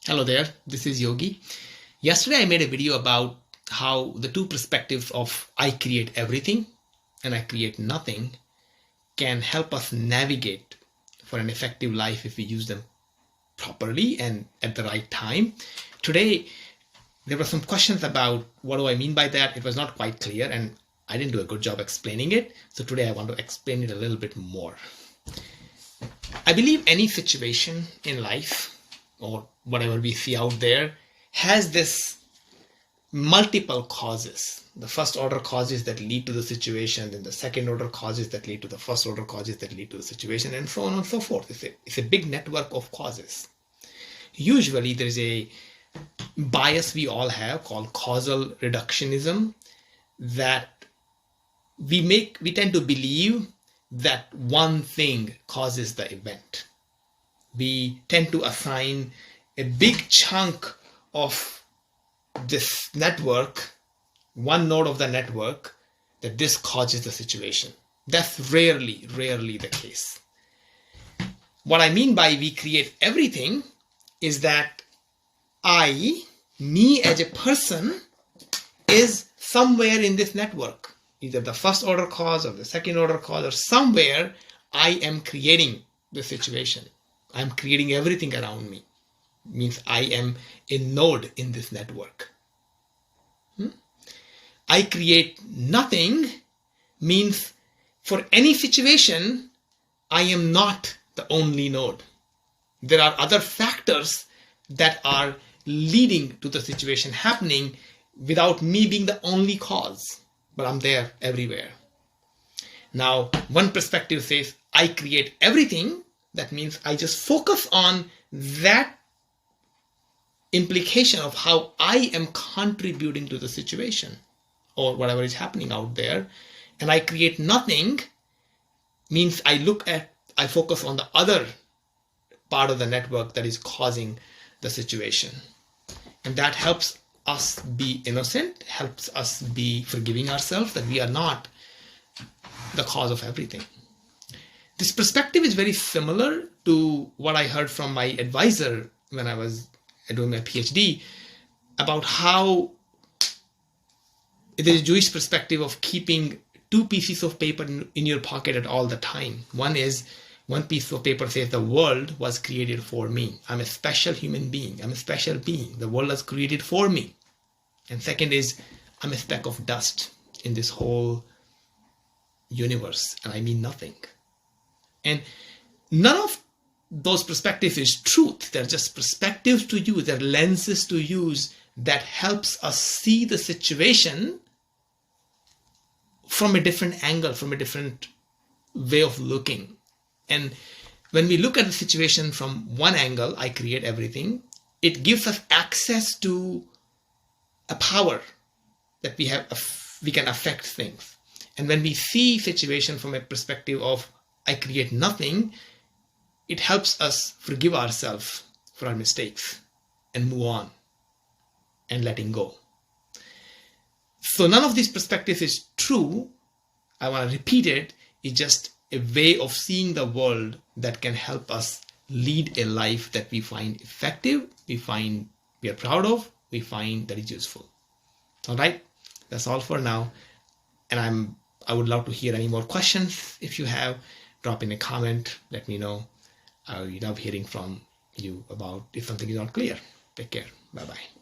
Hello there, this is Yogi. Yesterday I made a video about how the two perspectives of I create everything and I create nothing can help us navigate for an effective life if we use them properly and at the right time. Today there were some questions about what do I mean by that. It was not quite clear and I didn't do a good job explaining it. So today I want to explain it a little bit more. I believe any situation in life or whatever we see out there has this multiple causes. The first order causes that lead to the situation, then the second order causes that lead to the first order causes that lead to the situation, and so on and so forth. It's a big network of causes. Usually there's a bias we all have called causal reductionism that we tend to believe that one thing causes the event. We tend to assign a big chunk of this network, one node of the network, that this causes the situation. That's rarely the case. What I mean by we create everything is that me as a person, is somewhere in this network. Either the first order cause or the second order cause, or somewhere I am creating the situation. I'm creating everything around me. Means I am a node in this network. I create nothing means for any situation, I am not the only node. There are other factors that are leading to the situation happening without me being the only cause, but I'm there everywhere. Now, one perspective says I create everything. That means I just focus on that implication of how I am contributing to the situation or whatever is happening out there. And I create nothing means I focus on the other part of the network that is causing the situation. And that helps us be innocent, helps us be forgiving ourselves that we are not the cause of everything. This perspective is very similar to what I heard from my advisor when I was doing my PhD about how there's a Jewish perspective of keeping two pieces of paper in your pocket at all the time. One piece of paper says the world was created for me. I'm a special human being. I'm a special being. The world was created for me. And second is I'm a speck of dust in this whole universe and I mean nothing. And none of those perspectives is truth. They're just perspectives to use. They're lenses to use that helps us see the situation from a different angle, from a different way of looking. And when we look at the situation from one angle, I create everything, it gives us access to a power that we can affect things. And when we see situation from a perspective of I create nothing, it helps us forgive ourselves for our mistakes and move on and letting go. So none of these perspectives is true. I want to repeat it. It's just a way of seeing the world that can help us lead a life that we find effective, we find we are proud of, we find that is useful. All right, that's all for now. And I would love to hear any more questions. If you have, drop in a comment, let me know. I love hearing from you about if something is not clear. Take care. Bye-bye.